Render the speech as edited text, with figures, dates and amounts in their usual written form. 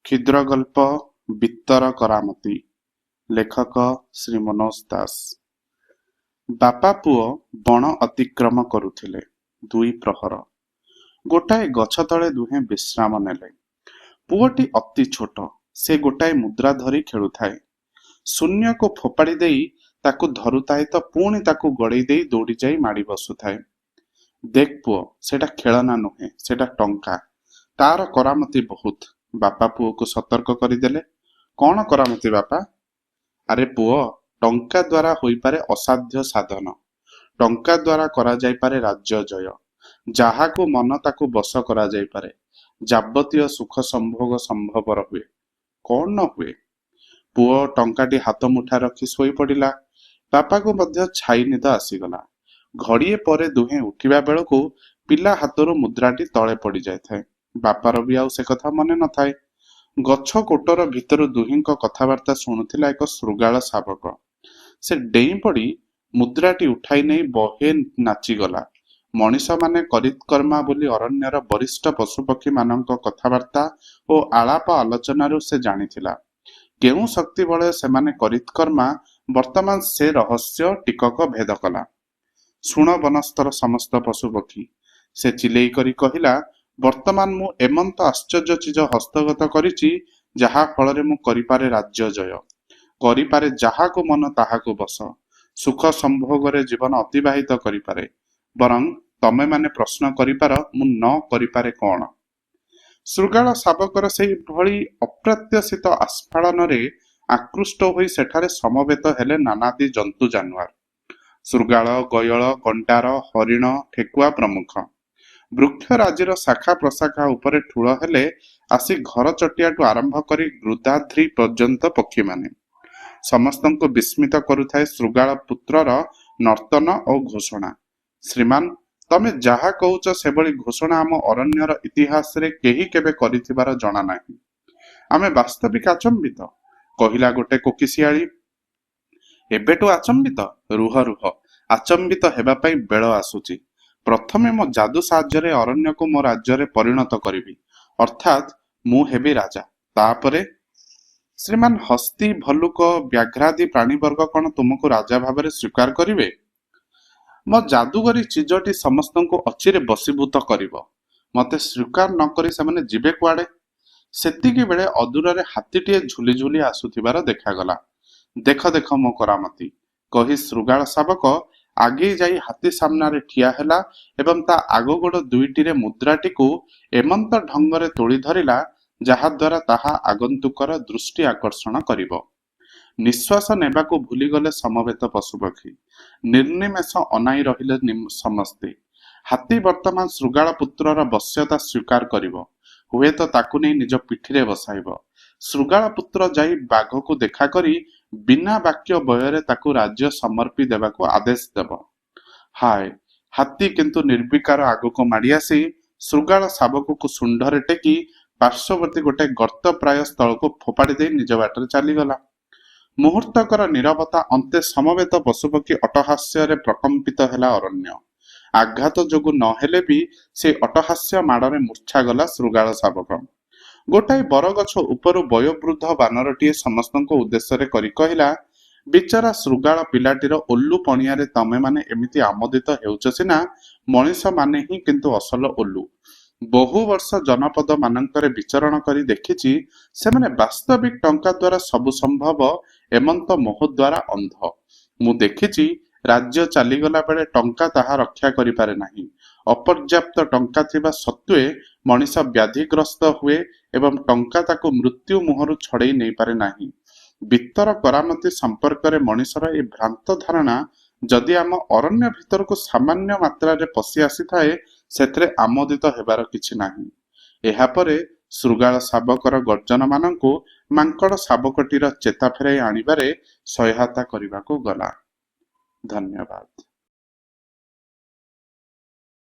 କ୍ଷୁଦ୍ର ଗଳ୍ପ ବିତ୍ତର କରାମତି। ଲେଖକ ଶ୍ରୀ ମନୋଜ ଦାସ। ବାପା ପୁଅ ବଣ ଅତିକ୍ରମ କରୁଥିଲେ। ଦୁଇ ପ୍ରହର। ଗୋଟାଏ ଗଛ ତଳେ ଦୁହେଁ ବିଶ୍ରାମ ନେଲେ। ପୁଅଟି ଅତି ଛୋଟ। ସେ ଗୋଟାଏ ମୁଦ୍ରା ଧରି ଖେଳୁଥାଏ। ଶୂନ୍ୟକୁ ଫୋପାଡ଼ି ଦେଇ ତାକୁ ଧରୁଥାଏ ତ ପୁଣି ତାକୁ ଗଡ଼େଇ ଦେଇ ଦୌଡ଼ି ଯାଇ ମାଡ଼ି ବସୁଥାଏ। ଦେଖ ପୁଅ, ସେଟା ଖେଳନା ନୁହେଁ, ସେଟା ଟଙ୍କା। ତାର କରାମତି ବହୁତ। ବାପା ପୁଅକୁ ସତର୍କ କରିଦେଲେ। କଣ କରାମତି ବାପା? ଆରେ ପୁଅ, ଟଙ୍କା ଦ୍ୱାରା ହୋଇପାରେ ଅସାଧ୍ୟ ସାଧନ। ଟଙ୍କା ଦ୍ୱାରା କରାଯାଇପାରେ ରାଜ୍ୟ ଜୟ। ଯାହାକୁ ମନ ତାକୁ ବଶ କରାଯାଇପାରେ। ଯାବତୀୟ ସୁଖ ସମ୍ଭୋଗ ସମ୍ଭବର ହୁଏ। କଣ ନ ହୁଏ? ପୁଅ ଟଙ୍କାଟି ହାତ ମୁଠା ରଖି ଶୋଇପଡ଼ିଲା। ବାପାକୁ ମଧ୍ୟ ଛାଇ ନିଦ ଆସିଗଲା। ଘଡ଼ିଏ ପରେ ଦୁହେଁ ଉଠିବା ବେଳକୁ ପିଲା ହାତରୁ ମୁଦ୍ରାଟି ତଳେ ପଡ଼ି ଯାଇଥାଏ। ବାପାର ବି ଆଉ ସେ କଥା ମନେ ନଥାଏ। ଗଛ କୋଟର ଭିତରୁ ଦୁହିଁଙ୍କ କଥାବାର୍ତ୍ତା ଶୁଣୁଥିଲା ଏକ ଶୃଗାଳ ଶାବକ। ସେ ଡେଇଁ ପଡ଼ି ମୁଦ୍ରାଟି ଉଠାଇ ନେଇ ବହେ ନାଚିଗଲା। ମଣିଷମାନେ କରିତ୍କର୍ମା ବୋଲି ଅରଣ୍ୟର ବରିଷ୍ଠ ପଶୁପକ୍ଷୀ ମାନଙ୍କ କଥାବାର୍ତ୍ତା ଓ ଆଳାପ ଆଲୋଚନାରୁ ସେ ଜାଣିଥିଲା କେଉଁ ଶକ୍ତି ବଳରେ ସେମାନେ କରିତ୍କର୍ମା। ବର୍ତ୍ତମାନ ସେ ରହସ୍ୟ ଟିକକ ଭେଦ କଲା। ଶୁଣ ବନସ୍ତର ସମସ୍ତ ପଶୁପକ୍ଷୀ, ସେ ଚିଲେଇ କରି କହିଲା, ବର୍ତ୍ତମାନ ମୁଁ ଏମନ୍ତ ଆଶ୍ଚର୍ଯ୍ୟ ଚିଜ ହସ୍ତଗତ କରିଛି, ଯାହା ଫଳରେ ମୁଁ କରିପାରେ ରାଜ୍ୟ ଜୟ, କରିପାରେ ଯାହାକୁ ମନ ତାହାକୁ ବଶ, ସୁଖ ସମ୍ଭୋଗରେ ଜୀବନ ଅତିବାହିତ କରିପାରେ। ବରଂ ତମେମାନେ ପ୍ରଶ୍ନ କରିପାର ମୁଁ ନ କରିପାରେ କଣ? ଶୃଗାଳ ଶାବକର ସେହିଭଳି ଅପ୍ରତ୍ୟାଶିତ ଆସ୍ଫାଳନରେ ଆକୃଷ୍ଟ ହୋଇ ସେଠାରେ ସମବେତ ହେଲେ ନାନାଦି ଜନ୍ତୁ ଜାନୁଆର। ଶୃଗାଳ, ଗୟଳ, ଗଣ୍ଡାର, ହରିଣ, ଠେକୁଆ ପ୍ରମୁଖ। ବୃକ୍ଷରାଜିର ଶାଖା ପ୍ରଶାଖା ଉପରେ ଠୁଳ ହେଲେ ଆସି ଘର ଚଟିଆଠୁ ଆରମ୍ଭ କରି ଗୃଦାଦ୍ରି ପର୍ଯ୍ୟନ୍ତ ପକ୍ଷୀମାନେ। ସମସ୍ତଙ୍କୁ ବିସ୍ମିତ କରୁଥାଏ ଶୃଗାଳ ପୁତ୍ରର ନର୍ତ୍ତନ ଓ ଘୋଷଣା। ଶ୍ରୀମାନ, ତମେ ଯାହା କହୁଛ ସେଭଳି ଘୋଷଣା ଆମ ଅରଣ୍ୟର ଇତିହାସରେ କେହି କେବେ କରିଥିବାର ଜଣା ନାହିଁ। ଆମେ ବାସ୍ତବିକ ଆଚମ୍ବିତ, କହିଲା ଗୋଟେ କୋକିଶିଆଳି। ଏବେଠୁ ଆଚମ୍ବିତ? ରୁହ ରୁହ, ଆଚମ୍ବିତ ହେବା ପାଇଁ ବେଳ ଆସୁଛି। ପ୍ରଥମେ ମୋ ଯାଦୁ ସାହାଯ୍ୟରେ ଅରଣ୍ୟକୁ ମୋ ରାଜ୍ୟରେ ପରିଣତ କରିବି, ଅର୍ଥାତ୍ ମୁଁ ହେବି ରାଜା। ତାପରେ? ଶ୍ରୀମାନ, ହସ୍ତୀ, ଭଲ୍ଲୁକ, ବ୍ୟାଘ୍ରାଦି ପ୍ରାଣୀବର୍ଗ କଣ ତୁମକୁ ରାଜା ଭାବରେ ସ୍ୱୀକାର କରିବେ? ମୋ ଯାଦୁଗରୀ ଚିଜଟି ସମସ୍ତଙ୍କୁ ଅଚିରେ ବଶୀଭୂତ କରିବ। ମତେ ସ୍ୱୀକାର ନ କରି ସେମାନେ ଯିବେ କୁଆଡ଼େ? ସେତିକି ବେଳେ ଅଦୂରରେ ହାତୀଟିଏ ଝୁଲି ଝୁଲି ଆସୁଥିବାର ଦେଖାଗଲା। ଦେଖ ଦେଖ ମୋ କରାମତି, କହି ଶୃଗାଳ ଶାବକ ଆଗେଇ ଯାଇ ହାତୀ ସାମ୍ନାରେ ଠିଆ ହେଲା ଏବଂ ତା ଆଗଗୋଡ଼ ଦୁଇଟିରେ ମୁଦ୍ରାଟିକୁ ଏମନ୍ତ ଢଙ୍ଗରେ ତୋଳି ଧରିଲା, ଯାହାଦ୍ୱାରା ତାହା ଆଗନ୍ତୁକର ଦୃଷ୍ଟି ଆକର୍ଷଣ କରିବ। ନିଶ୍ୱାସ ନେବାକୁ ଭୁଲିଗଲେ ସମବେତ ପଶୁପକ୍ଷୀ। ନିର୍ନିମେଷ ଅନାଇ ରହିଲେ ସମସ୍ତେ। ହାତୀ ବର୍ତ୍ତମାନ ଶୃଗାଳ ପୁତ୍ରର ବଶ୍ୟତା ସ୍ୱୀକାର କରିବ। ହୁଏତ ତାକୁ ନେଇ ନିଜ ପିଠିରେ ବସାଇବ। ଶୃଗାଳ ପୁତ୍ର ଯାଇ ବାଘକୁ ଦେଖା କରି ବିନା ବାକ୍ୟ ବୟରେ ତାକୁ ରାଜ୍ୟ ସମର୍ପି ଦେବାକୁ ଆଦେଶ ଦେବ। ହାୟ! ହାତୀ କିନ୍ତୁ ନିର୍ବିକାର ଆଗକୁ ମାଡ଼ି ଆସି ଶୃଗାଳ ଶାବକକୁ ଶୁଣ୍ଢରେ ଟେକି ପାର୍ଶ୍ୱବର୍ତ୍ତୀ ଗୋଟେ ଗର୍ତ୍ତ ପ୍ରାୟ ସ୍ଥଳକୁ ଫୋପାଡ଼ି ଦେଇ ନିଜ ବାଟରେ ଚାଲିଗଲା। ମୁହୂର୍ତ୍ତକର ନୀରବତା ଅନ୍ତେ ସମବେତ ପଶୁପକ୍ଷୀ ଅଟ୍ଟହାସ୍ୟରେ ପ୍ରକମ୍ପିତ ହେଲା ଅରଣ୍ୟ। ଆଘାତ ଯୋଗୁ ନ ହେଲେ ବି ସେ ଅଟ୍ଟହାସ୍ୟ ମାଡ଼ରେ ମୂର୍ଚ୍ଛା ଗଲା ଶୃଗାଳ ଶାବକ। ଗୋଟାଏ ବରଗଛ ଉପରୁ ବୟୋବୃଦ୍ଧ ବାନରଟିଏ ସମସ୍ତଙ୍କ ଉଦ୍ଦେଶ୍ୟରେ କରି କହିଲା, ବିଚରା ଶୃଗାଳ ପିଲାଟିର ଓଲ୍ଲୁ ପଣିଆରେ ତମେମାନେ ଏମିତି ଆମୋଦିତ ହେଉଛ ସିନା, ମଣିଷମାନେ ହିଁ କିନ୍ତୁ ଅସଲ ଓଲ୍ଲୁ। ବହୁ ବର୍ଷ ଜନପଦ ମାନଙ୍କରେ ବିଚରଣ କରି ଦେଖିଛି, ସେମାନେ ବାସ୍ତବିକ ଟଙ୍କା ଦ୍ୱାରା ସବୁ ସମ୍ଭବ ଏମନ୍ତ ମୋହ ଦ୍ୱାରା ଅନ୍ଧ। ମୁଁ ଦେଖିଛି, ରାଜ୍ୟ ଚାଲିଗଲା ବେଳେ ଟଙ୍କା ତାହା ରକ୍ଷା କରିପାରେ ନାହିଁ। ଅପର୍ଯ୍ୟାପ୍ତ ଟଙ୍କା ଥିବା ସତ୍ତ୍ୱେ ମଣିଷ ବ୍ୟାଧିଗ୍ରସ୍ତ ହୁଏ ଏବଂ ଟଙ୍କା ତାକୁ ମୃତ୍ୟୁ ମୁହଁରୁ ଛଡ଼େଇ ନେଇପାରେ ନାହିଁ। ବିତ୍ତର କରାମତି ସମ୍ପର୍କରେ ମଣିଷର ଏ ଭ୍ରାନ୍ତ ଧାରଣା ଯଦି ଆମ ଅରଣ୍ୟ ଭିତରକୁ ସାମାନ୍ୟ ମାତ୍ରାରେ ପଶି ଆସିଥାଏ, ସେଥିରେ ଆମୋଦିତ ହେବାର କିଛି ନାହିଁ। ଏହାପରେ ଶୃଗାଳ ଶାବକର ଗର୍ଜନମାନଙ୍କୁ ମାଙ୍କଡ଼ ଶାବକଟିର ଚେତା ଫେରାଇ ଆଣିବାରେ ସହାୟତା କରିବାକୁ ଗଲା। ଧନ୍ୟବାଦ।